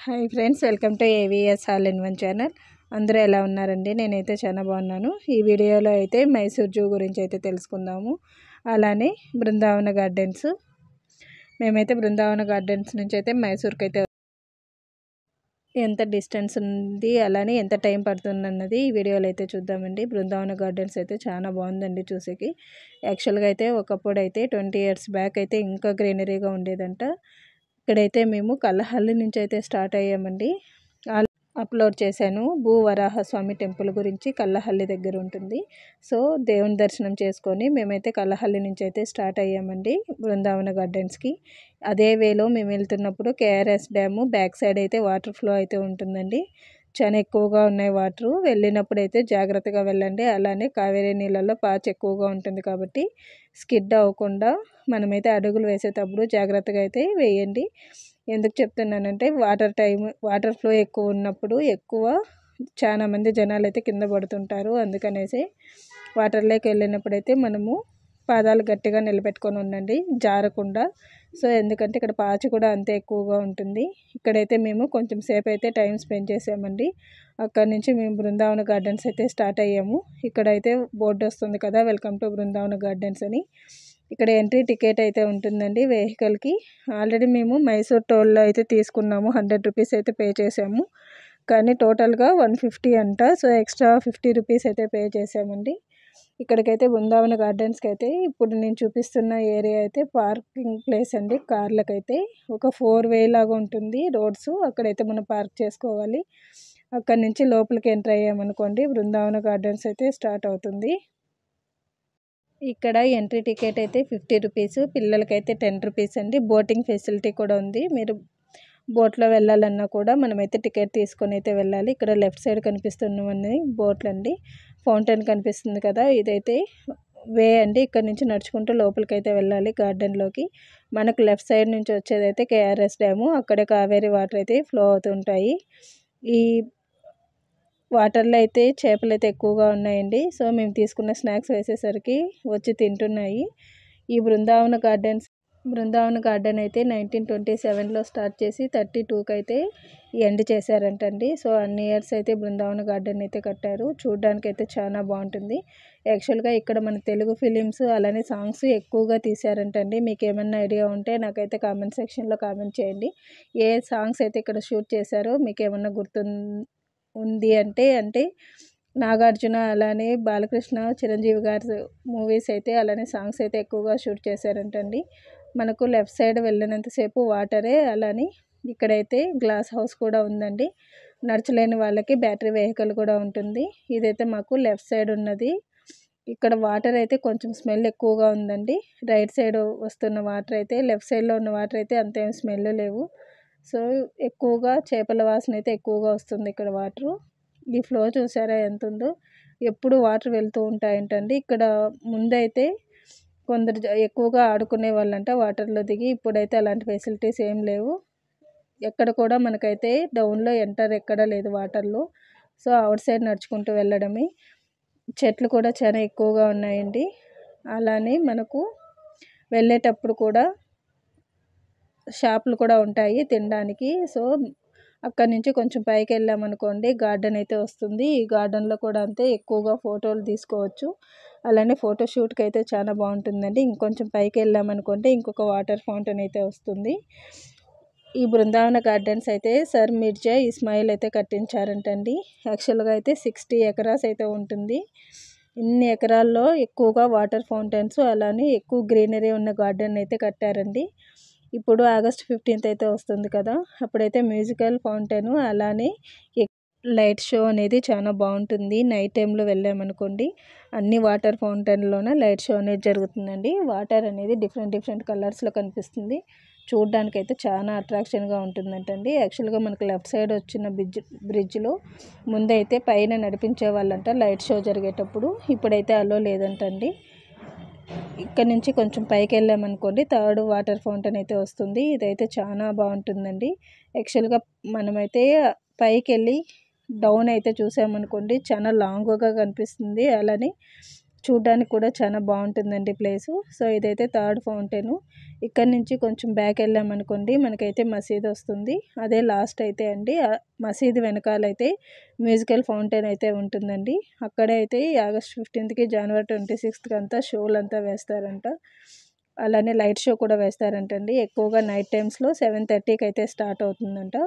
Hi friends, welcome to AVS all in one channel. అందరూ ఎలా ఉన్నారండి? నేనైతే చాలా బాగున్నాను. ఈ వీడియోలో అయితే మైసూర్ జూ గురించి అయితే తెలుసుకుందాము. అలానే బృందావన గార్డెన్స్. మేమైతే బృందావన గార్డెన్స్ నుంచి అయితే మైసూర్కి అయితే ఎంత డిస్టెన్స్ ఉంది, అలానే ఎంత టైం పడుతుంది అన్నది ఈ వీడియోలో అయితే చూద్దామండి. బృందావన గార్డెన్స్ అయితే చాలా బాగుందండి చూసేకి. యాక్చువల్గా అయితే ఒకప్పుడు అయితే 20 years బ్యాక్ అయితే ఇంకా గ్రీనరీగా ఉండేదంట. ఇక్కడైతే మేము కల్లహల్లి నుంచి అయితే స్టార్ట్ అయ్యామండి. అప్లోడ్ చేశాను భూవరాహస్వామి టెంపుల్ గురించి. కల్లహల్లి దగ్గర ఉంటుంది. సో దేవుని దర్శనం చేసుకొని మేమైతే కల్లహల్లి నుంచి అయితే స్టార్ట్ అయ్యామండి బృందావన గార్డెన్స్కి. అదే వేలో మేము వెళ్తున్నప్పుడు కేఆర్ఎస్ డ్యాము బ్యాక్ సైడ్ అయితే వాటర్ ఫ్లో అయితే ఉంటుందండి. చాలా ఎక్కువగా ఉన్నాయి వాటరు. వెళ్ళినప్పుడు అయితే జాగ్రత్తగా వెళ్ళండి. అలానే కావేరీ నీళ్ళల్లో పాచి ఎక్కువగా ఉంటుంది కాబట్టి స్కిడ్ అవ్వకుండా మనమైతే అడుగులు వేసేటప్పుడు జాగ్రత్తగా అయితే వేయండి. ఎందుకు చెప్తున్నానంటే వాటర్ ఫ్లో ఎక్కువ ఉన్నప్పుడు చాలా మంది జనాలు అయితే కింద పడుతుంటారు. అందుకనేసి వాటర్లోకి వెళ్ళినప్పుడు అయితే మనము పాదాలు గట్టిగా నిలబెట్టుకొని ఉండండి, జారకుండా. సో ఎందుకంటే ఇక్కడ పాచి కూడా అంతే ఎక్కువగా ఉంటుంది. ఇక్కడైతే మేము కొంచెం సేపు అయితే టైం స్పెండ్ చేసామండి. అక్కడ నుంచి మేము బృందావన గార్డెన్స్ అయితే స్టార్ట్ అయ్యాము. ఇక్కడైతే బోర్డు వస్తుంది కదా, వెల్కమ్ టు బృందావన గార్డెన్స్ అని. ఇక్కడ ఎంట్రీ టికెట్ అయితే ఉంటుందండి వెహికల్కి. ఆల్రెడీ మేము మైసూర్ టోల్లో అయితే తీసుకున్నాము. 100 రూపీస్ అయితే పే చేసాము. కానీ టోటల్గా 150 అంట. సో ఎక్స్ట్రా 50 రూపీస్ అయితే పే చేసామండి. ఇక్కడికైతే బృందావన గార్డెన్స్కి అయితే ఇప్పుడు నేను చూపిస్తున్న ఏరియా అయితే పార్కింగ్ ప్లేస్ అండి. కార్లకైతే ఒక 4-way లాగా ఉంటుంది రోడ్స్. అక్కడైతే మనం పార్క్ చేసుకోవాలి. అక్కడ నుంచి లోపలికి ఎంటర్ అయ్యామనుకోండి బృందావన గార్డెన్స్ అయితే స్టార్ట్ అవుతుంది. ఇక్కడ ఎంట్రీ టికెట్ అయితే 50 రూపీస్, పిల్లలకైతే 10 రూపీస్ అండి. బోటింగ్ ఫెసిలిటీ కూడా ఉంది. మీరు బోట్లో వెళ్ళాలన్నా కూడా మనమైతే టికెట్ తీసుకొని అయితే వెళ్ళాలి. ఇక్కడ లెఫ్ట్ సైడ్ కనిపిస్తున్నవన్నీ బోట్లు అండి. ఫౌంటైన్ కనిపిస్తుంది కదా, ఇదైతే వే అండి. ఇక్కడ నుంచి నడుచుకుంటూ లోపలికి అయితే వెళ్ళాలి గార్డెన్లోకి. మనకు లెఫ్ట్ సైడ్ నుంచి వచ్చేదైతే కేఆర్ఎస్ డ్యాము. అక్కడే కావేరీ వాటర్ అయితే ఫ్లో అవుతుంటాయి. ఈ వాటర్లో అయితే చేపలు అయితే ఎక్కువగా ఉన్నాయండి. సో మేము తీసుకున్న స్నాక్స్ వేసేసరికి వచ్చి తింటున్నాయి. ఈ బృందావన గార్డెన్ అయితే 1927లో స్టార్ట్ చేసి 32కి అయితే ఎండ్ చేశారంటండి. సో అన్ని ఇయర్స్ అయితే బృందావన గార్డెన్ అయితే కట్టారు. చూడడానికి అయితే చాలా బాగుంటుంది. యాక్చువల్గా ఇక్కడ మన తెలుగు ఫిలిమ్స్ అలానే సాంగ్స్ ఎక్కువగా తీశారంటండి. మీకు ఏమన్నా ఐడియా ఉంటే నాకైతే కామెంట్ సెక్షన్లో కామెంట్ చేయండి. ఏ సాంగ్స్ అయితే ఇక్కడ షూట్ చేశారో మీకు ఏమన్నా ఉంది అంటే నాగార్జున అలానే బాలకృష్ణ, చిరంజీవి గారి మూవీస్ అయితే అలానే సాంగ్స్ అయితే ఎక్కువగా షూట్ చేశారంటండి. మనకు లెఫ్ట్ సైడ్ వెళ్ళినంతసేపు వాటరే. అలానే ఇక్కడైతే గ్లాస్ హౌస్ కూడా ఉందండి. నడచలేని వాళ్ళకి బ్యాటరీ వెహికల్ కూడా ఉంటుంది. ఇదైతే మాకు లెఫ్ట్ సైడ్ ఉన్నది. ఇక్కడ వాటర్ అయితే కొంచెం స్మెల్ ఎక్కువగా ఉందండి. రైట్ సైడ్ వస్తున్న వాటర్ అయితే, లెఫ్ట్ సైడ్లో ఉన్న వాటర్ అయితే అంతేం స్మెల్ లేవు. సో ఎక్కువగా చేపల వాసన అయితే ఎక్కువగా వస్తుంది ఇక్కడ వాటరు. ఈ ఫ్లో చూసారా ఎంత ఉందో. ఎప్పుడు వాటర్ వెళ్తూ ఉంటాయంటండి. ఇక్కడ ముందైతే కొందరు ఎక్కువగా ఆడుకునే వాళ్ళంట వాటర్లో దిగి. ఇప్పుడైతే అలాంటి ఫెసిలిటీస్ ఏం లేవు. ఎక్కడ కూడా మనకైతే డౌన్లో ఎంటర్ ఎక్కడ లేదు వాటర్లో. సో అవుట్ సైడ్ నడుచుకుంటూ వెళ్ళడమే. చెట్లు కూడా చాలా ఎక్కువగా ఉన్నాయండి. అలానే మనకు వెళ్ళేటప్పుడు కూడా షాపులు కూడా ఉంటాయి తినడానికి. సో అక్కడ నుంచి కొంచెం పైకి వెళ్ళామనుకోండి గార్డెన్ అయితే వస్తుంది. ఈ గార్డెన్లో కూడా అంతే ఎక్కువగా ఫోటోలు తీసుకోవచ్చు. అలానే ఫోటోషూట్కి అయితే చాలా బాగుంటుందండి. ఇంకొంచెం పైకి వెళ్ళామనుకోండి ఇంకొక వాటర్ ఫౌంటైన్ అయితే వస్తుంది. ఈ బృందావన గార్డెన్స్ అయితే సర్ మిర్జా ఇస్మాయిల్ అయితే కట్టించారంటండి. యాక్చువల్గా అయితే 60 ఎకరాస్ అయితే ఉంటుంది. ఇన్ని ఎకరాల్లో ఎక్కువగా వాటర్ ఫౌంటైన్స్ అలానే ఎక్కువ గ్రీనరీ ఉన్న గార్డెన్ అయితే కట్టారండి. ఇప్పుడు ఆగస్ట్ 15th అయితే వస్తుంది కదా, అప్పుడైతే మ్యూజికల్ ఫౌంటైన్ అలానే లైట్ షో అనేది చాలా బాగుంటుంది. నైట్ టైంలో వెళ్ళామనుకోండి అన్ని వాటర్ ఫౌంటైన్లోనే లైట్ షో అనేది జరుగుతుందండి. వాటర్ అనేది డిఫరెంట్ కలర్స్లో కనిపిస్తుంది. చూడడానికి అయితే చాలా అట్రాక్షన్గా ఉంటుందంటండి. యాక్చువల్గా మనకు లెఫ్ట్ సైడ్ వచ్చిన బ్రిడ్జ్లో ముందైతే పైన నడిపించే వాళ్ళంట లైట్ షో జరిగేటప్పుడు. ఇప్పుడైతే అలో లేదంటండి. ఇక్కడ నుంచి కొంచెం పైకి వెళ్ళామనుకోండి థర్డ్ వాటర్ ఫౌంటైన్ అయితే వస్తుంది. ఇదైతే చాలా బాగుంటుందండి. యాక్చువల్గా మనమైతే పైకి వెళ్ళి డౌన్ అయితే చూసామనుకోండి చాలా లాంగ్గా కనిపిస్తుంది. అలానే చూడడానికి కూడా చాలా బాగుంటుందండి ప్లేసు. సో ఇదైతే థర్డ్ ఫౌంటైన్. ఇక్కడ నుంచి కొంచెం బ్యాక్ వెళ్ళామనుకోండి మనకైతే మసీద్ వస్తుంది. అదే లాస్ట్ అయితే అండి మసీద్ వెనకాలైతే మ్యూజికల్ ఫౌంటైన్ అయితే ఉంటుందండి. అక్కడే అయితే ఆగస్ట్ 15కి జనవరి 26కి అంతా షోలు అంతా వేస్తారంట. అలానే లైట్ షో కూడా వేస్తారంటండి. ఎక్కువగా నైట్ టైమ్స్లో 7:30కి అయితే స్టార్ట్ అవుతుందంట.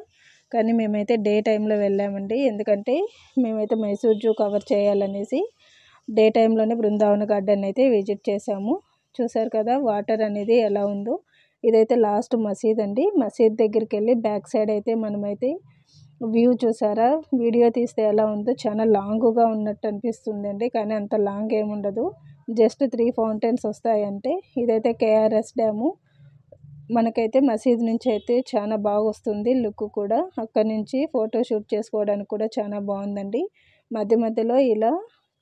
కానీ మేమైతే డే టైంలో వెళ్ళామండి. ఎందుకంటే మేమైతే మైసూర్ జూ కవర్ చేయాలనేసి డే టైంలోనే బృందావన గార్డెన్ అయితే విజిట్ చేసాము. చూసారు కదా వాటర్ అనేది ఎలా ఉందో. ఇదైతే లాస్ట్ మసీద్ అండి. మసీద్ దగ్గరికి వెళ్ళి బ్యాక్ సైడ్ అయితే మనమైతే వ్యూ చూసారా, వీడియో తీస్తే ఎలా ఉందో చాలా లాంగ్గా ఉన్నట్టు అనిపిస్తుంది అండి. కానీ అంత లాంగ్ ఏముండదు, జస్ట్ 3 ఫౌంటైన్స్ వస్తాయంటే. ఇదైతే కేఆర్ఎస్ డ్యాము. మనకైతే మసీద్ నుంచి అయితే చాలా బాగా వస్తుంది లుక్ కూడా. అక్కడ నుంచి ఫోటో షూట్ చేసుకోవడానికి కూడా చాలా బాగుందండి. మధ్య మధ్యలో ఇలా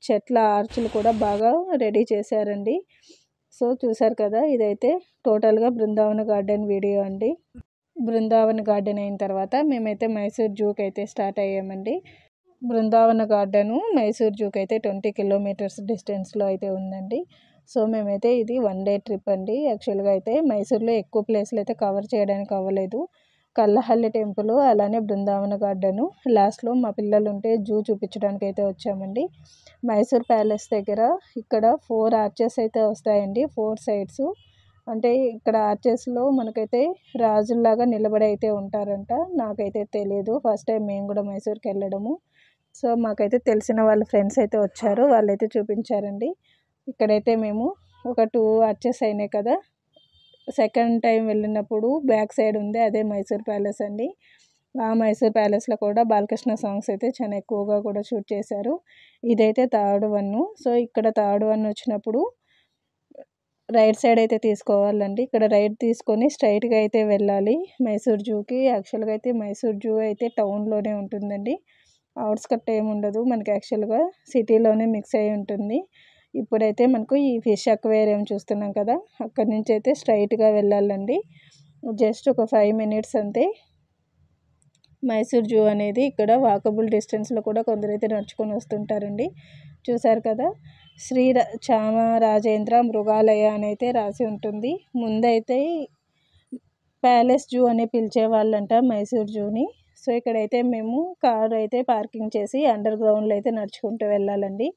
చెట్ల ఆర్చులు కూడా బాగా రెడీ చేశారండి. సో చూసారు కదా, ఇదైతే టోటల్గా బృందావన గార్డెన్ వీడియో అండి. బృందావన గార్డెన్ అయిన తర్వాత మేమైతే మైసూర్ జూకి అయితే స్టార్ట్ అయ్యామండి. బృందావన గార్డెను మైసూర్ జూకి అయితే 20 కిలోమీటర్స్ డిస్టెన్స్లో అయితే ఉందండి. సో మేమైతే ఇది 1 డే ట్రిప్ అండి. యాక్చువల్గా అయితే మైసూర్లో ఎక్కువ ప్లేస్లు అయితే కవర్ చేయడానికి అవ్వలేదు. కల్లహల్లి టెంపుల్, అలానే బృందావన గార్డెను, లాస్ట్లో మా పిల్లలు ఉంటే జూ చూపించడానికి అయితే వచ్చామండి. మైసూర్ ప్యాలెస్ దగ్గర ఇక్కడ 4 ఆర్చెస్ అయితే వస్తాయండి, 4 సైడ్స్. అంటే ఇక్కడ ఆర్చెస్లో మనకైతే రాజుల్లాగా నిలబడి అయితే ఉంటారంట. నాకైతే తెలియదు, ఫస్ట్ టైం మేము కూడా మైసూర్కి వెళ్ళడము. సో మాకైతే తెలిసిన వాళ్ళ ఫ్రెండ్స్ అయితే వచ్చారు, వాళ్ళైతే చూపించారండి. ఇక్కడైతే మేము ఒక 2 ఆర్చెస్ అయినాయి కదా. సెకండ్ టైం వెళ్ళినప్పుడు బ్యాక్ సైడ్ ఉంది, అదే మైసూర్ ప్యాలెస్ అండి. ఆ మైసూర్ ప్యాలెస్లో కూడా బాలకృష్ణ సాంగ్స్ అయితే చాలా ఎక్కువగా కూడా షూట్ చేశారు. ఇదైతే థర్డ్ వన్. సో ఇక్కడ థర్డ్ వన్ వచ్చినప్పుడు రైట్ సైడ్ అయితే తీసుకోవాలండి. ఇక్కడ రైట్ తీసుకొని స్ట్రైట్గా అయితే వెళ్ళాలి మైసూర్ జూకి. యాక్చువల్గా అయితే మైసూర్ జూ అయితే టౌన్లోనే ఉంటుందండి, అవుట్స్కట్ ఏమి ఉండదు మనకి. యాక్చువల్గా సిటీలోనే మిక్స్ అయి ఉంటుంది. ఇప్పుడైతే మనకు ఈ ఫిష్ అక్వేరియం చూస్తున్నాం కదా, అక్కడి నుంచి అయితే స్ట్రైట్గా వెళ్ళాలండి. జస్ట్ ఒక 5 మినిట్స్ అంతే. మైసూర్ జూ అనేది ఇక్కడ వాకబుల్ డిస్టెన్స్లో కూడా కొందరైతే నడుచుకొని వస్తుంటారండి. చూసారు కదా, శ్రీ చామరాజేంద్ర మృగాలయ అని అయితే రాసి ఉంటుంది. ముందైతే ప్యాలెస్ జూ అని పిలిచేవాళ్ళంట మైసూర్ జూని. సో ఇక్కడైతే మేము కారు అయితే పార్కింగ్ చేసి అండర్ గ్రౌండ్లో అయితే నడుచుకుంటూ వెళ్ళాలండి.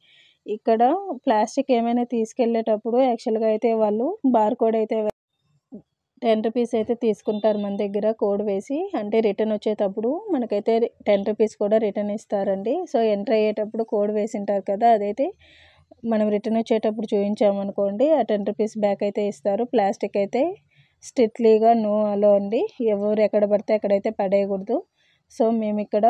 ఇక్కడ ప్లాస్టిక్ ఏమైనా తీసుకెళ్ళేటప్పుడు యాక్చువల్గా అయితే వాళ్ళు బార్కోడ్ అయితే 10 రూపీస్ అయితే తీసుకుంటారు మన దగ్గర, కోడ్ వేసి. అంటే రిటర్న్ వచ్చేటప్పుడు మనకైతే 10 రూపీస్ కూడా రిటర్న్ ఇస్తారండి. సో ఎంటర్ అయ్యేటప్పుడు కోడ్ వేసింటారు కదా, అదైతే మనం రిటర్న్ వచ్చేటప్పుడు చూపించామనుకోండి ఆ 10 రూపీస్ బ్యాక్ అయితే ఇస్తారు. ప్లాస్టిక్ అయితే స్ట్రిక్ట్లీగా నో అలో అండి, ఎవరు ఎక్కడ పడితే అక్కడైతే పడేయకూడదు. సో మేము ఇక్కడ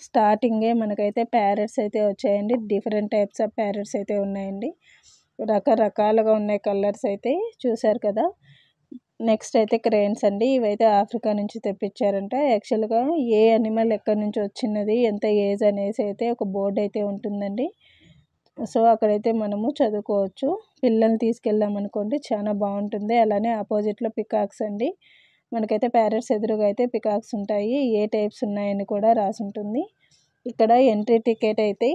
స్టార్టింగే మనకైతే ప్యారెట్స్ అయితే వచ్చాయండి. డిఫరెంట్ టైప్స్ ఆఫ్ ప్యారెట్స్ అయితే ఉన్నాయండి, రకరకాలుగా ఉన్నాయి కలర్స్ అయితే. చూసారు కదా, నెక్స్ట్ అయితే క్రేన్స్ అండి. ఇవైతే ఆఫ్రికా నుంచి తెప్పించారంట. యాక్చువల్గా ఏ అనిమల్ ఎక్కడి నుంచి వచ్చినది, ఎంత ఏజ్ అనేసి అయితే ఒక బోర్డు అయితే ఉంటుందండి. సో అక్కడైతే మనము చదువుకోవచ్చు. పిల్లల్ని తీసుకెళ్ళామనుకోండి చాలా బాగుంటుంది. అలానే ఆపోజిట్లో పికాక్స్ అండి. మనకైతే ప్యారెట్స్ ఎదురుగా అయితే పికాక్స్ ఉంటాయి, ఏ టైప్స్ ఉన్నాయని కూడా రాసి ఉంటుంది. ఇక్కడ ఎంట్రీ టికెట్ అయితే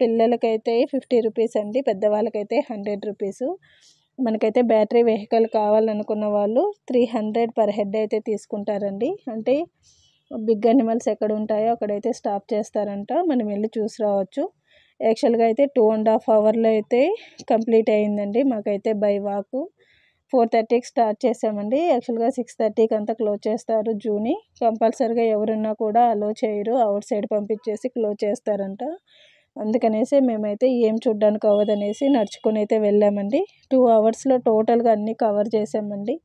పిల్లలకైతే 50 రూపీస్ అండి, పెద్దవాళ్ళకైతే 100 రూపీస్. మనకైతే బ్యాటరీ వెహికల్ కావాలనుకున్న వాళ్ళు 300 పర్ హెడ్ అయితే తీసుకుంటారండి. అంటే బిగ్ అనిమల్స్ ఎక్కడ ఉంటాయో అక్కడైతే స్టాప్ చేస్తారంట, మనం వెళ్ళి చూసి రావచ్చు. యాక్చువల్గా అయితే 2.5 అవర్లో అయితే కంప్లీట్ అయ్యిందండి మాకైతే బై వాక్. 4:30కి స్టార్ట్ చేసామండి. యాక్చువల్గా 6:30కి అంతా క్లోజ్ చేస్తారు జూని. కంపల్సరీగా ఎవరున్నా కూడా అలో చేయరు, అవుట్ సైడ్ పంపించేసి క్లోజ్ చేస్తారంట. అందుకనేసి మేమైతే ఏం చూడడానికి అవ్వదనేసి నడుచుకొని అయితే వెళ్ళామండి. 2 అవర్స్లో టోటల్గా అన్నీ కవర్ చేసామండి.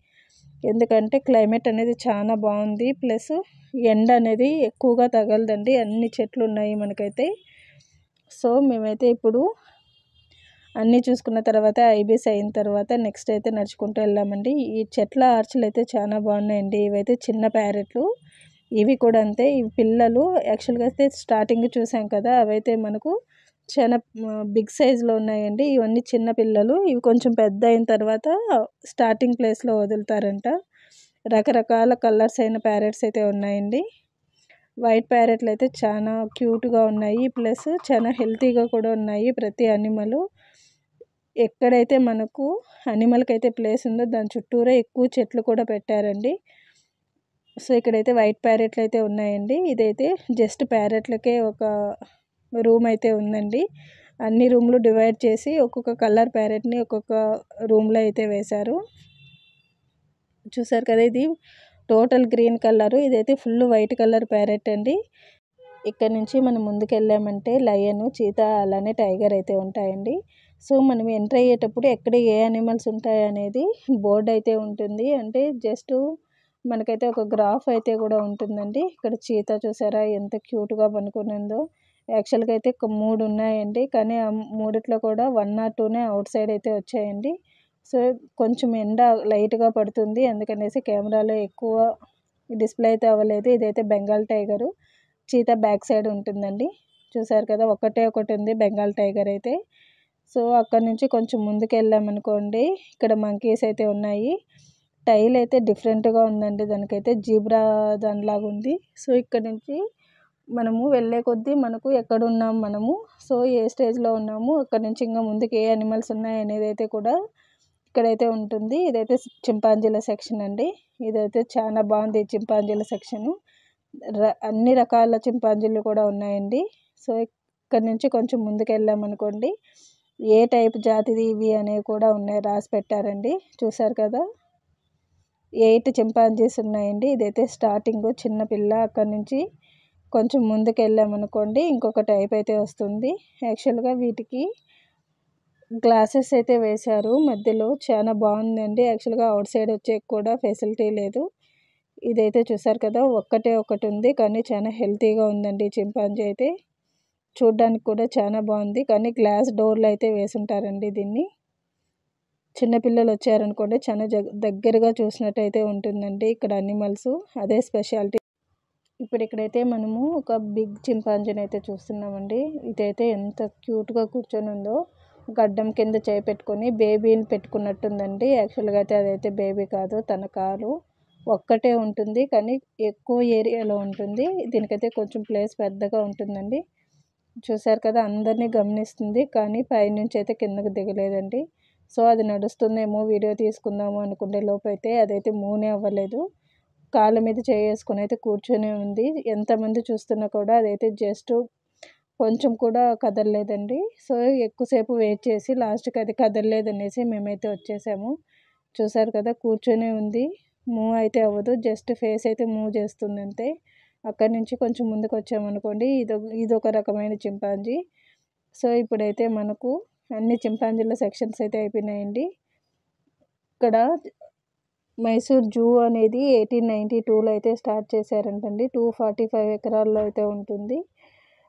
ఎందుకంటే క్లైమేట్ అనేది చాలా బాగుంది, ప్లస్ ఎండ అనేది ఎక్కువగా తగలదండి, అన్ని చెట్లు ఉన్నాయి మనకైతే. సో మేమైతే ఇప్పుడు అన్నీ చూసుకున్న తర్వాత ఐబీస్ అయిన తర్వాత నెక్స్ట్ అయితే నడుచుకుంటూ వెళ్ళామండి. ఈ చెట్ల ఆర్చులు అయితే చాలా బాగున్నాయండి. ఇవైతే చిన్న ప్యారెట్లు, ఇవి కూడా అంతే. ఇవి పిల్లలు యాక్చువల్గా అయితే స్టార్టింగ్ చూసాం కదా, అవైతే మనకు చాలా బిగ్ సైజులో ఉన్నాయండి. ఇవన్నీ చిన్న పిల్లలు, ఇవి కొంచెం పెద్ద అయిన తర్వాత స్టార్టింగ్ ప్లేస్లో వదులుతారంట. రకరకాల కలర్స్ అయిన ప్యారెట్స్ అయితే ఉన్నాయండి. వైట్ ప్యారెట్లు అయితే చాలా క్యూట్గా ఉన్నాయి, ప్లస్ చాలా హెల్తీగా కూడా ఉన్నాయి ప్రతి అనిమల్. ఎక్కడైతే మనకు అనిమల్కి అయితే ప్లేస్ ఉందో దాని చుట్టూరా ఎక్కువ చెట్లు కూడా పెట్టారండి. సో ఇక్కడైతే వైట్ ప్యారెట్లు అయితే ఉన్నాయండి. ఇదైతే జస్ట్ ప్యారెట్లకే ఒక రూమ్ అయితే ఉందండి. అన్ని రూమ్లు డివైడ్ చేసి ఒక్కొక్క కలర్ ప్యారెట్ని ఒక్కొక్క రూమ్లో అయితే వేశారు. చూసారు కదా, ఇది టోటల్ గ్రీన్ కలరు, ఇదైతే ఫుల్ వైట్ కలర్ ప్యారెట్ అండి. ఇక్కడ నుంచి మనం ముందుకు వెళ్ళామంటే లయన్, చీతా అలానే టైగర్ అయితే ఉంటాయండి. సో మనం ఎంటర్ అయ్యేటప్పుడు ఎక్కడ ఏ అనిమల్స్ ఉంటాయి అనేది బోర్డు అయితే ఉంటుంది. అంటే జస్ట్ మనకైతే ఒక గ్రాఫ్ అయితే కూడా ఉంటుందండి. ఇక్కడ చీతా చూసారా ఎంత క్యూట్గా పనుకొని ఉందో. యాక్చువల్గా అయితే 3 ఉన్నాయండి, కానీ ఆ మూడిట్లో కూడా 1 or 2నే అవుట్ సైడ్ అయితే వచ్చాయండి. సో కొంచెం ఎండ లైట్గా పడుతుంది, అందుకనేసి కెమెరాలో ఎక్కువ డిస్ప్లే అయితే అవ్వలేదు. ఇదైతే Bengal tiger, cheetah back side ఉంటుందండి. చూసారు కదా, ఒకటి ఉంది బెంగాల్ టైగర్ అయితే. సో అక్కడ నుంచి కొంచెం ముందుకు వెళ్ళామనుకోండి, ఇక్కడ మంకీస్ అయితే ఉన్నాయి. టైల్ అయితే డిఫరెంట్గా ఉందండి, దానికైతే జీబ్రా దానిలాగా ఉంది. సో ఇక్కడ నుంచి మనము వెళ్ళే కొద్దీ మనకు ఎక్కడున్నాం మనము, సో ఏ స్టేజ్లో ఉన్నాము, అక్కడ నుంచి ఇంకా ముందుకు ఏ అనిమల్స్ ఉన్నాయి అనేది అయితే కూడా ఇక్కడైతే ఉంటుంది. ఇదైతే చింపాంజీల సెక్షన్ అండి. ఇదైతే చాలా బాగుంది చింపాంజీల సెక్షను. అన్ని రకాల చింపాంజీలు కూడా ఉన్నాయండి. సో ఇక్కడ నుంచి కొంచెం ముందుకు వెళ్ళామనుకోండి, ఏ టైప్ జాతిది ఇవి అనేవి కూడా ఉన్నాయి, రాసి పెట్టారండి. చూసారు కదా, 8 చింపాంజీస్ ఉన్నాయండి. ఇదైతే స్టార్టింగ్ చిన్న పిల్ల. అక్కడ నుంచి కొంచెం ముందుకు వెళ్ళామనుకోండి ఇంకొక టైప్ అయితే వస్తుంది. యాక్చువల్గా వీటికి గ్లాసెస్ అయితే వేశారు మధ్యలో, చాలా బాగుందండి. యాక్చువల్గా అవుట్ సైడ్ వచ్చే కూడా ఫెసిలిటీ లేదు. ఇదైతే చూసారు కదా, ఒకటి ఉంది, కానీ చాలా హెల్తీగా ఉందండి చింపాంజీ అయితే. చూడ్డానికి కూడా చాలా బాగుంది, కానీ గ్లాస్ డోర్లు అయితే వేసుంటారండి దీన్ని. చిన్నపిల్లలు వచ్చారనుకోండి చాలా దగ్గరగా చూసినట్టు అయితే ఉంటుందండి ఇక్కడ అనిమల్స్, అదే స్పెషాలిటీ. ఇప్పుడు ఇక్కడైతే మనము ఒక బిగ్ చింపాంజీని అయితే చూస్తున్నామండి. ఇదైతే ఎంత క్యూట్గా కూర్చొని ఉందో, గడ్డం కింద చేయి పెట్టుకొని బేబీని పెట్టుకున్నట్టుందండి. యాక్చువల్గా అయితే అదైతే బేబీ కాదు, తన కాలు ఒక్కటే ఉంటుంది, కానీ ఎక్కువ ఏరియాలో ఉంటుంది. దీనికైతే కొంచెం ప్లేస్ పెద్దగా ఉంటుందండి. చూసారు కదా, అందరినీ గమనిస్తుంది, కానీ పైనుంచి అయితే కిందకు దిగలేదండి. సో అది నడుస్తుందేమో వీడియో తీసుకుందాము అనుకునే లోపైతే అదైతే మూనే అవ్వలేదు, కాళ్ళ మీద చేసుకుని అయితే కూర్చొని ఉంది. ఎంతమంది చూస్తున్నా కూడా అదైతే జస్ట్ కొంచెం కూడా కదలలేదండి. సో ఎక్కువసేపు వెయిట్ చేసి లాస్ట్కి అది కదలలేదనేసి మేమైతే వచ్చేసాము. చూసారు కదా, కూర్చొని ఉంది, మూవ్ అయితే అవ్వదు, జస్ట్ ఫేస్ అయితే మూవ్ చేస్తుంది అంతే. అక్కడి నుంచి కొంచెం ముందుకు వచ్చామనుకోండి, ఇదొక రకమైన చింపాంజీ. సో ఇప్పుడైతే మనకు అన్ని చింపాంజీల సెక్షన్స్ అయితే అయిపోయినాయండి. ఇక్కడ మైసూర్ జూ అనేది 1892లో అయితే స్టార్ట్ చేశారంటండి. 245 ఎకరాల్లో అయితే ఉంటుంది,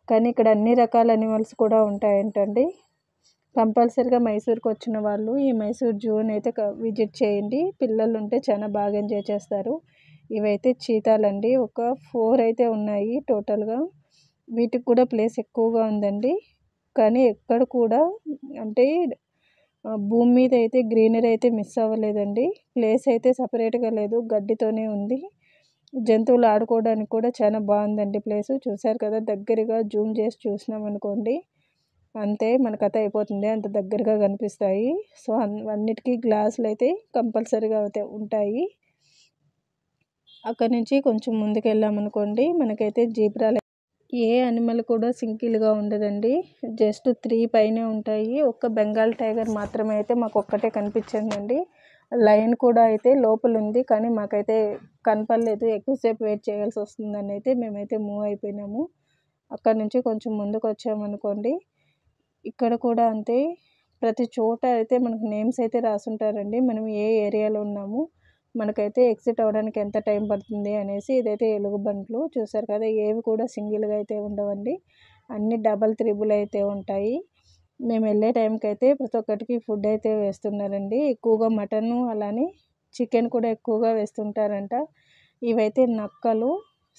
కానీ ఇక్కడ అన్ని రకాల అనిమల్స్ కూడా ఉంటాయంటండి. కంపల్సరీగా మైసూర్కి వచ్చిన వాళ్ళు ఈ మైసూర్ జూని అయితే విజిట్ చేయండి. పిల్లలు ఉంటే చాలా బాగా ఎంజాయ్ చేస్తారు. ఇవైతే చీతాలండి, ఒక 4 అయితే ఉన్నాయి టోటల్గా. వీటికి కూడా ప్లేస్ ఎక్కువగా ఉందండి, కానీ ఎక్కడ కూడా అంటే భూమి మీద అయితే గ్రీనరీ అయితే మిస్ అవ్వలేదండి. ప్లేస్ అయితే సపరేట్గా లేదు, గడ్డితోనే ఉంది. జంతువులు ఆడుకోవడానికి కూడా చాలా బాగుందండి ప్లేసు. చూసారు కదా, దగ్గరగా జూమ్ చేసి చూసినాం అనుకోండి అంతే మన కథ అయిపోతుంది, అంత దగ్గరగా కనిపిస్తాయి. సో అన్నిటికీ గ్లాసులు అయితే కంపల్సరీగా అయితే ఉంటాయి. అక్కడి నుంచి కొంచెం ముందుకు వెళ్ళామనుకోండి మనకైతే జీబ్రాలు, ఏ అనిమల్ కూడా సింగిల్గా ఉండదండి, జస్ట్ 3 పైనే ఉంటాయి. ఒక్క బెంగాల్ టైగర్ మాత్రమే అయితే మాకు ఒక్కటే కనిపించిందండి. లయన్ కూడా అయితే లోపల ఉంది, కానీ మాకైతే కనపడలేదు, ఎక్కువసేపు వెయిట్ చేయాల్సి వస్తుందని అయితే మేమైతే మూవ్ అయిపోయినాము. అక్కడ నుంచి కొంచెం ముందుకు వచ్చామనుకోండి, ఇక్కడ కూడా అంతే, ప్రతి చోట అయితే మనకు నేమ్స్ అయితే రాసుంటారండి. మనం ఏ ఏరియాలో ఉన్నాము, మనకైతే ఎగ్జిట్ అవ్వడానికి ఎంత టైం పడుతుంది అనేసి. ఇదైతే ఎలుగుబంట్లు, చూసారు కదా, ఏవి కూడా సింగిల్గా అయితే ఉండవండి, అన్ని డబల్ త్రిబుల్ అయితే ఉంటాయి. మేము వెళ్ళే టైంకి అయితే ప్రతి ఒక్కటికి ఫుడ్ అయితే వేస్తున్నారండి, ఎక్కువగా మటను అలానే చికెన్ కూడా ఎక్కువగా వేస్తుంటారంట. ఇవైతే నక్కలు.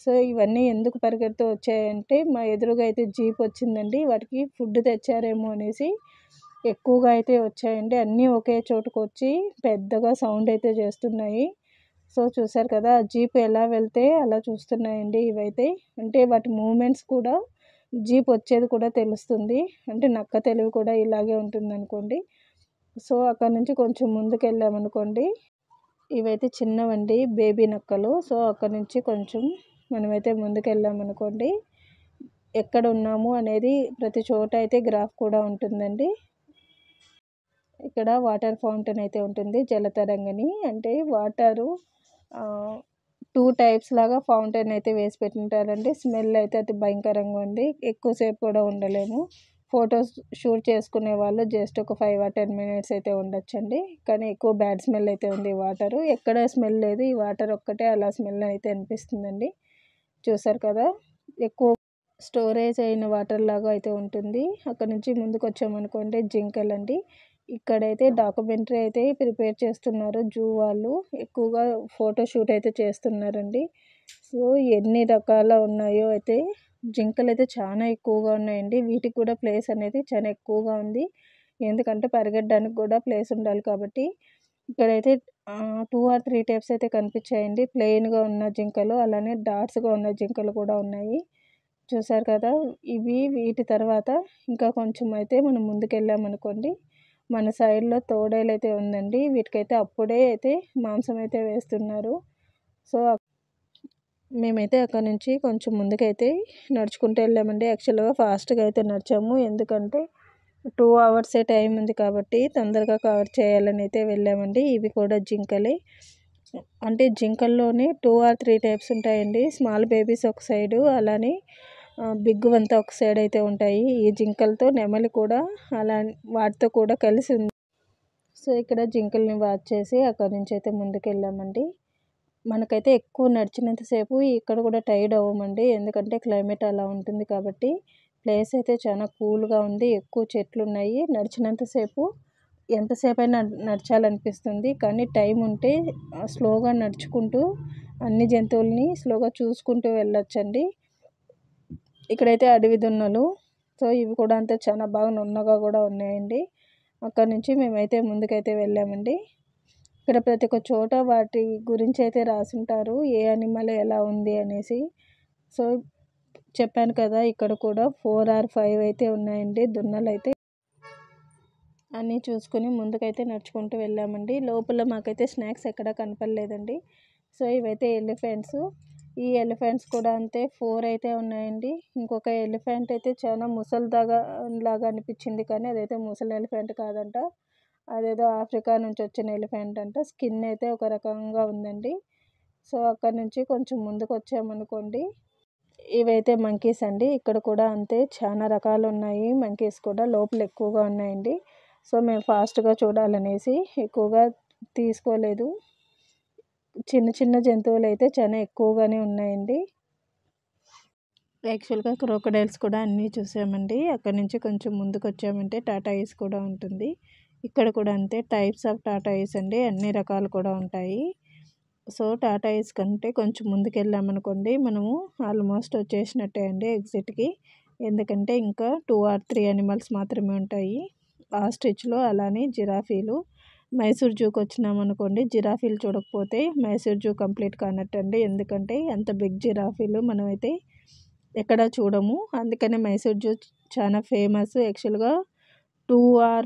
సో ఇవన్నీ ఎందుకు పరిగెడుతూ వచ్చాయంటే మా ఎదురుగా అయితే జీప్ వచ్చిందండి, వాటికి ఫుడ్ తెచ్చారేమో అనేసి ఎక్కువగా అయితే వచ్చాయండి. అన్నీ ఒకే చోటుకు వచ్చి పెద్దగా సౌండ్ అయితే చేస్తున్నాయి. సో చూసారు కదా, జీప్ ఎలా వెళ్తే అలా చూస్తున్నాయండి ఇవైతే. అంటే వాటి మూమెంట్స్ కూడా జీప్ వచ్చేది కూడా తెలుస్తుంది, అంటే నక్క తెలివి కూడా ఇలాగే ఉంటుంది అనుకోండి. సో అక్కడ నుంచి కొంచెం ముందుకు వెళ్ళామనుకోండి, ఇవైతే చిన్నవండి బేబీ నక్కలు. సో అక్కడ నుంచి కొంచెం మనమైతే ముందుకు వెళ్ళామనుకోండి, ఎక్కడ ఉన్నాము అనేది ప్రతి చోట అయితే గ్రాఫ్ కూడా ఉంటుందండి. ఇక్కడ వాటర్ ఫౌంటైన్ అయితే ఉంటుంది, జలతరంగిణి. అంటే వాటరు 2 టైప్స్ లాగా ఫౌంటైన్ అయితే వేసి పెట్టింటారండి. స్మెల్ అయితే అది భయంకరంగా ఉంది, ఎక్కువసేపు కూడా ఉండలేము. ఫొటోస్ షూట్ చేసుకునే వాళ్ళు జస్ట్ ఒక 5 or 10 minutes అయితే ఉండొచ్చండి. కానీ ఎక్కువ బ్యాడ్ స్మెల్ అయితే ఉంది వాటరు. ఎక్కడ స్మెల్ లేదు, ఈ వాటర్ ఒక్కటే అలా స్మెల్ అయితే అనిపిస్తుందండి. చూసారు కదా, ఎక్కువ స్టోరేజ్ అయిన వాటర్ లాగా అయితే ఉంటుంది. అక్కడ నుంచి ముందుకు వచ్చామనుకోండి, జింకలండి. ఇక్కడైతే డాక్యుమెంటరీ అయితే ప్రిపేర్ చేస్తున్నారు జూ వాళ్ళు. ఎక్కువగా ఫోటోషూట్ అయితే చేస్తున్నారండి. సో ఎన్ని రకాల ఉన్నాయో అయితే, జింకలు అయితే చాలా ఎక్కువగా ఉన్నాయండి. వీటికి కూడా ప్లేస్ అనేది చాలా ఎక్కువగా ఉంది, ఎందుకంటే పరిగెట్టడానికి కూడా ప్లేస్ ఉండాలి కాబట్టి. ఇక్కడైతే 2 or 3 టైప్స్ అయితే కనిపించాయండి. ప్లెయిన్గా ఉన్న జింకలు, అలానే డాట్స్గా ఉన్న జింకలు కూడా ఉన్నాయి. చూసారు కదా, వీటి తర్వాత ఇంకా కొంచెం అయితే మనం ముందుకెళ్ళామనుకోండి, మన సైడ్లో తోడేలు అయితే ఉందండి. వీటికైతే అప్పుడే అయితే మాంసం అయితే వేస్తున్నారు. సో మేమైతే అక్కడ నుంచి కొంచెం ముందుకైతే నడుచుకుంటూ వెళ్ళామండి. యాక్చువల్గా ఫాస్ట్గా అయితే నడిచాము, ఎందుకంటే 2 hours టైం ఉంది కాబట్టి తొందరగా కవర్ చేయాలని అయితే వెళ్ళామండి. ఇవి కూడా జింకలే. అంటే జింకల్లోనే 2 or 3 టైప్స్ ఉంటాయండి. స్మాల్ బేబీస్ ఒక సైడు, అలానే బిగ్ వంతా ఒక సైడ్ అయితే ఉంటాయి. ఈ జింకలతో నెమలి కూడా అలా వాటితో కూడా కలిసి ఉంది. సో ఇక్కడ జింకల్ని వాచ్ చేసి అక్కడి నుంచి అయితే ముందుకు వెళ్ళామండి. మనకైతే ఎక్కువ నడిచినంతసేపు ఇక్కడ కూడా టైర్డ్ అవ్వమండి, ఎందుకంటే క్లైమేట్ అలా ఉంటుంది కాబట్టి. ప్లేస్ అయితే చాలా కూల్గా ఉంది, ఎక్కువ చెట్లు ఉన్నాయి. నడిచినంతసేపు ఎంతసేపు అయినా నడచాలనిపిస్తుంది. కానీ టైం ఉంటే స్లోగా నడుచుకుంటూ అన్ని జంతువుల్ని స్లోగా చూసుకుంటూ వెళ్ళొచ్చండి. ఇక్కడైతే అడవి దున్నలు. సో ఇవి కూడా అంతే చాలా బాగా నున్నగా కూడా ఉన్నాయండి. అక్కడ నుంచి మేమైతే ముందుకైతే వెళ్ళామండి. ఇక్కడ ప్రతి ఒక్క చోట వాటి గురించి అయితే రాసుంటారు, ఏ అనిమల్ ఎలా ఉంది అనేసి. సో చెప్పాను కదా, ఇక్కడ కూడా 4 or 5 అయితే ఉన్నాయండి దున్నలు అయితే. అన్నీ చూసుకుని ముందుకైతే నడుచుకుంటూ వెళ్ళామండి. లోపల మాకైతే స్నాక్స్ ఎక్కడ కనపడలేదండి. సో ఇవైతే ఎలిఫెంట్స్. ఈ ఎలిఫెంట్స్ కూడా అంతే 4 అయితే ఉన్నాయండి. ఇంకొక ఎలిఫెంట్ అయితే చాలా లాగా అనిపించింది, కానీ అదైతే ముసలి ఎలిఫెంట్ కాదంట, అదేదో ఆఫ్రికా నుంచి వచ్చిన ఎలిఫెంట్ అంట. స్కిన్ అయితే ఒక రకంగా ఉందండి. సో అక్కడ నుంచి కొంచెం ముందుకు వచ్చామనుకోండి, ఇవైతే మంకీస్ అండి. ఇక్కడ కూడా అంతే చాలా రకాలు ఉన్నాయి. మంకీస్ కూడా లోపల ఎక్కువగా ఉన్నాయండి. సో మేము ఫాస్ట్గా చూడాలనేసి ఎక్కువగా తీసుకోలేదు. చిన్న చిన్న జంతువులు అయితే చాలా ఎక్కువగానే ఉన్నాయండి. యాక్చువల్గా క్రోకడైల్స్ కూడా అన్నీ చూసామండి. అక్కడ నుంచి కొంచెం ముందుకు వచ్చామంటే టాటాయిస్ కూడా ఉంటుంది. ఇక్కడ కూడా అంతే టైప్స్ ఆఫ్ టాటాయిస్ అండి, అన్ని రకాలు కూడా ఉంటాయి. సో టాటాయిస్ కంటే కొంచెం ముందుకు వెళ్ళామనుకోండి, మనము ఆల్మోస్ట్ వచ్చేసినట్టే అండి ఎగ్జిట్కి. ఎందుకంటే ఇంకా 2 or 3 అనిమల్స్ మాత్రమే ఉంటాయి ఆస్ట్రిచ్లో. అలానే జిరాఫీలు. మైసూర్ జూకి వచ్చినామనుకోండి, జిరాఫీలు చూడకపోతే మైసూర్ జూ కంప్లీట్ కానట్టు అండి, ఎందుకంటే అంత బిగ్ జిరాఫీలు మనమైతే ఎక్కడ చూడము. అందుకనే మైసూర్ జూ చాలా ఫేమస్. యాక్చువల్గా 2 or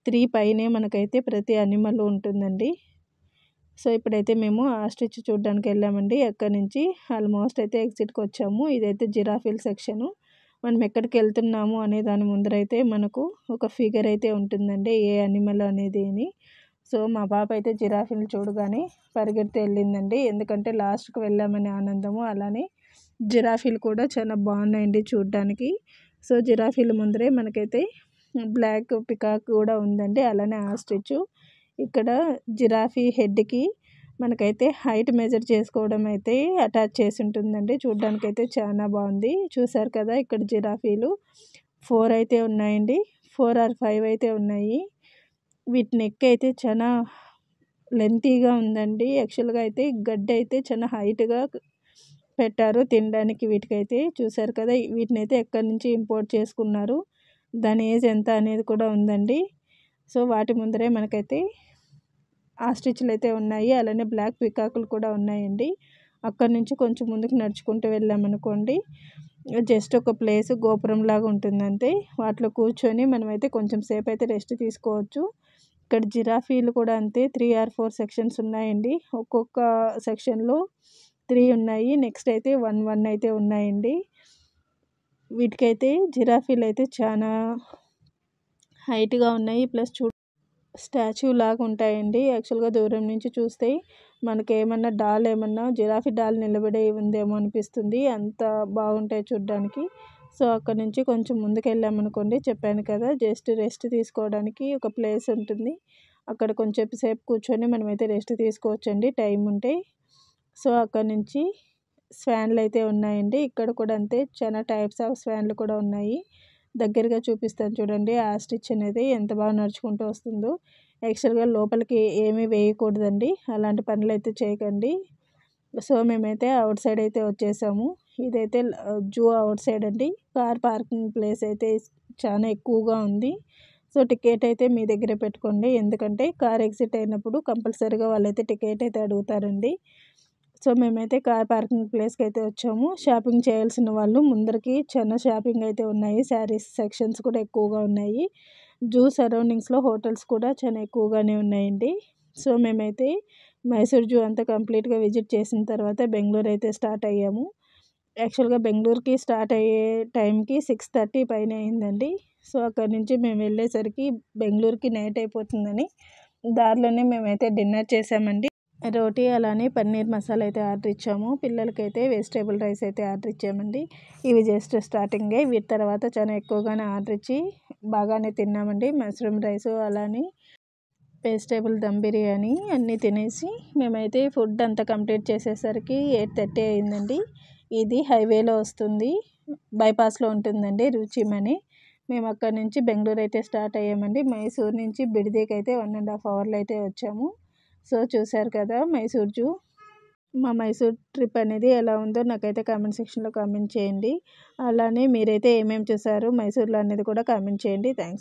3 పైనే మనకైతే ప్రతి అనిమల్ ఉంటుందండి. సో ఇప్పుడైతే మేము ఆస్ట్రిచ్ చూడడానికి వెళ్ళామండి. అక్కడి నుంచి ఆల్మోస్ట్ అయితే ఎగ్జిట్కి వచ్చాము. ఇదైతే జిరాఫీల్ సెక్షను. మనం ఎక్కడికి వెళ్తున్నాము అనే దాని ముందరైతే మనకు ఒక ఫిగర్ అయితే ఉంటుందండి, ఏ అనిమల్ అనేది అని. సో మా పాప అయితే జిరాఫీలు చూడగానే పరిగెడుతూ వెళ్ళిందండి, ఎందుకంటే లాస్ట్కి వెళ్ళామనే ఆనందము. అలానే జిరాఫీలు కూడా చాలా బాగున్నాయండి చూడడానికి. సో జిరాఫీల ముందరే మనకైతే బ్లాక్ పికాక్ కూడా ఉందండి, అలానే ఆస్ట్రిచ్. ఇక్కడ జిరాఫీ హెడ్కి మనకైతే హైట్ మెజర్ చేసుకోవడం అయితే అటాచ్ చేసి ఉంటుందండి. చూడడానికి అయితే చాలా బాగుంది. చూసారు కదా, ఇక్కడ జిరాఫీలు 4 అయితే ఉన్నాయండి, 4 or 5 అయితే ఉన్నాయి. వీటి నెక్ అయితే చాలా లెంతీగా ఉందండి. యాక్చువల్గా అయితే గడ్డి అయితే చాలా హైట్గా పెట్టారు తినడానికి వీటికైతే. చూసారు కదా, వీటిని అయితే ఎక్కడి నుంచి ఇంపోర్ట్ చేసుకున్నారు, దాని ఏజ్ ఎంత అనేది కూడా ఉందండి. సో వాటి ముందరే మనకైతే ఆస్ట్రిచ్లు అయితే ఉన్నాయి, అలానే బ్లాక్ పికాకులు కూడా ఉన్నాయండి. అక్కడి నుంచి కొంచెం ముందుకు నడుచుకుంటూ వెళ్ళామనుకోండి, జస్ట్ ఒక ప్లేస్ గోపురం లాగా ఉంటుంది అంతే. వాటిలో కూర్చొని మనమైతే కొంచెం సేపు అయితే రెస్ట్ తీసుకోవచ్చు. ఇక్కడ జిరాఫీలు కూడా అంతే 3 or 4 సెక్షన్స్ ఉన్నాయండి. ఒక్కొక్క సెక్షన్లో 3 ఉన్నాయి. నెక్స్ట్ అయితే 1 అయితే ఉన్నాయండి. వీటికైతే జిరాఫీలు అయితే చాలా హైట్గా ఉన్నాయి. ప్లస్ స్టాచ్యూ లాగా ఉంటాయండి. యాక్చువల్గా దూరం నుంచి చూస్తే మనకి ఏమన్నా జిరాఫీ డాల్ నిలబడే ఉందేమో అనిపిస్తుంది. అంత బాగుంటాయి చూడ్డానికి. సో అక్కడ నుంచి కొంచెం ముందుకు వెళ్ళామనుకోండి, చెప్పాను కదా జస్ట్ రెస్ట్ తీసుకోవడానికి ఒక ప్లేస్ ఉంటుంది. అక్కడ కొంచెం సేపు కూర్చొని మనమైతే రెస్ట్ తీసుకోవచ్చండి టైం ఉంటే. సో అక్కడ నుంచి స్వాన్లు అయితే ఉన్నాయండి. ఇక్కడ కూడా అంతే, చాలా టైప్స్ ఆఫ్ స్వాన్లు కూడా ఉన్నాయి. దగ్గరగా చూపిస్తాను చూడండి. ఆస్ట్రిచ్ అనేది ఎంత బాగా నడుచుకుంటూ వస్తుందో. యాక్చువల్గా లోపలికి ఏమీ వేయకూడదండి, అలాంటి పనులు అయితే చేయకండి. సో మేమైతే అవుట్ సైడ్ అయితే వచ్చేసాము. ఇదైతే జూ అవుట్ సైడ్ అండి. కార్ పార్కింగ్ ప్లేస్ అయితే చాలా ఎక్కువగా ఉంది. సో టికెట్ అయితే మీ దగ్గర పెట్టుకోండి, ఎందుకంటే కార్ ఎగ్జిట్ అయినప్పుడు కంపల్సరీగా వాళ్ళైతే టికెట్ అయితే అడుగుతారండి. సో మేమైతే కార్ పార్కింగ్ ప్లేస్కి అయితే వచ్చాము. షాపింగ్ చేయాల్సిన వాళ్ళు ముందరికి చాలా షాపింగ్ అయితే ఉన్నాయి. శారీస్ సెక్షన్స్ కూడా ఎక్కువగా ఉన్నాయి. జూ సరౌండింగ్స్లో హోటల్స్ కూడా చాలా ఎక్కువగానే ఉన్నాయండి. సో మేమైతే మైసూర్ జూ అంతా కంప్లీట్గా విజిట్ చేసిన తర్వాత బెంగళూరు అయితే స్టార్ట్ అయ్యాము. యాక్చువల్గా బెంగళూరుకి స్టార్ట్ అయ్యే టైంకి 6:30 పైన అయిందండి. సో అక్కడి నుంచి మేము వెళ్ళేసరికి బెంగళూరుకి నైట్ అయిపోతుందని దారిలోనే మేమైతే డిన్నర్ చేసామండి. రోటీ అలానే పన్నీర్ మసాలా అయితే ఆర్డర్ ఇచ్చాము. పిల్లలకైతే వెజిటేబుల్ రైస్ అయితే ఆర్డర్ ఇచ్చామండి. ఇవి జస్ట్ స్టార్టింగే. వీటి తర్వాత చాలా ఎక్కువగానే ఆర్డర్ ఇచ్చి బాగానే తిన్నామండి. మష్రూమ్ రైస్ అలానే వెజిటేబుల్ దమ్ బిర్యానీ అన్నీ తినేసి మేమైతే ఫుడ్ అంతా కంప్లీట్ చేసేసరికి 8:30 అయిందండి. ఇది హైవేలో వస్తుంది, బైపాస్లో ఉంటుందండి రుచిమని. మేము అక్కడి నుంచి బెంగళూరు అయితే స్టార్ట్ అయ్యామండి. మైసూర్ నుంచి బిడిదికి అయితే 1.5 అవర్లో అయితే వచ్చాము. సో చూశారు కదా మైసూర్ జూ. మా మైసూర్ ట్రిప్ అనేది ఎలా ఉందో నాకైతే కామెంట్ సెక్షన్లో కామెంట్ చేయండి. అలానే మీరైతే ఏమేమి చూసారు మైసూర్లో అనేది కూడా కామెంట్ చేయండి. థ్యాంక్స్.